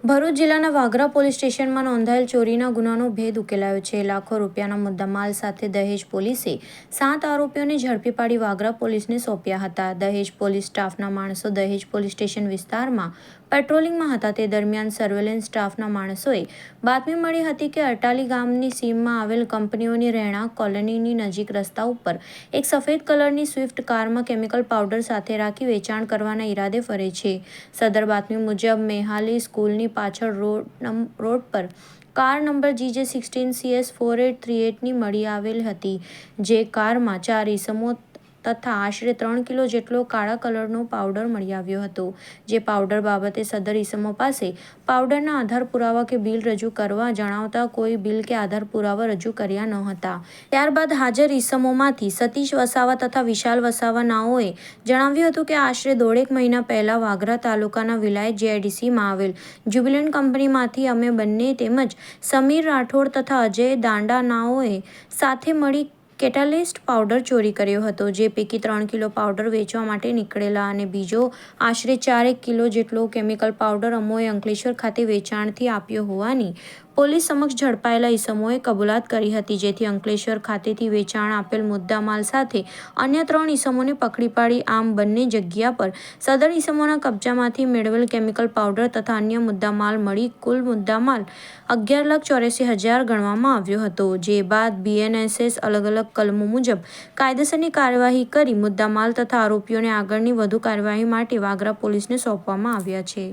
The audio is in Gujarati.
ભરૂચ જિલ્લાના વાગરા પોલીસ સ્ટેશનમાં નોંધાયેલ ચોરીના ગુનાનો ભેદ ઉકેલાયો છે. લાખો રૂપિયાના મુદ્દામાલ સાથે દહેજ પોલીસે 7 આરોપીઓને ઝડપી પાડી વાગરા પોલીસને સોંપ્યા હતા. દહેજ પોલીસ સ્ટાફના માણસો દહેજ પોલીસ સ્ટેશન વિસ્તારમાં પેટ્રોલિંગમાં હતા. તે દરમિયાન સર્વેલન્સ સ્ટાફના માણસોએ બાતમી મળી હતી કે અટાલી ગામની સીમમાં આવેલ કંપનીઓની રહેણાંક કોલોનીની નજીક રસ્તા ઉપર એક સફેદ કલરની સ્વિફ્ટ કારમાં કેમિકલ પાવડર સાથે રાખી વેચાણ કરવાના ઈરાદે ફરે છે. સદર બાતમી મુજબ મેહાલી સ્કૂલની પાછળ રોડ પર કાર નંબર GJ16CS4838 ની મળી આવેલ હતી. જે કારમાં 4 ઈસમો તથા આશરે 3 કિલો જેટલો કાળા કલરનો પાવડર મળી આવ્યો હતો. જે પાવડર બાબતે સદર ઈસમો પાસે પાવડરના આધાર પુરાવા કે બિલ રજૂ કરવા જણાવતા કોઈ બિલ કે આધાર પુરાવા રજૂ કર્યા ન હતા. ત્યારબાદ હાજર ઈસમોમાંથી સતીશ વસાવા તથા વિશાલ વસાવા નાઓએ જણાવ્યું હતું કે આશરે દોઢેક મહિના પહેલા વાગરા તાલુકાના વિલાયત GIDCમાં આવેલ જ્યુબિલન્ટ કંપનીમાંથી અમે બંને તેમજ સમીર રાઠોડ તથા અજય દાંડા નાઓએ સાથે મળી કેટાલિસ્ટ પાવડર ચોરી કર્યો હતો. જે પૈકી 3 કિલો પાવડર વેચવા માટે નીકળેલા અને બીજો આશરે 4 કિલો જેટલો કેમિકલ પાવડર અમોએ અંકલેશ્વર ખાતે વેચાણથી આપ્યો હોવાની પોલીસ સમક્ષ ઝડપાયેલા ઈસમોએ કબૂલાત કરી હતી. જેથી અંકલેશ્વર ખાતેથી વેચાણ આપેલ મુદ્દામાલ સાથે અન્ય 3 ઈસમોને પકડી પાડી આમ બંને જગ્યા પર સદર ઈસમોના કબજામાંથી મેળવેલ કેમિકલ પાવડર તથા અન્ય મુદ્દામાલ મળી કુલ મુદ્દામાલ 11,84,000 ગણવામાં આવ્યો હતો. જે બાદ BNSS અલગ અલગ કલમો મુજબ કાયદેસરની કાર્યવાહી કરી મુદ્દામાલ તથા આરોપીઓને આગળની વધુ કાર્યવાહી માટે વાગરા પોલીસને સોંપવામાં આવ્યા છે.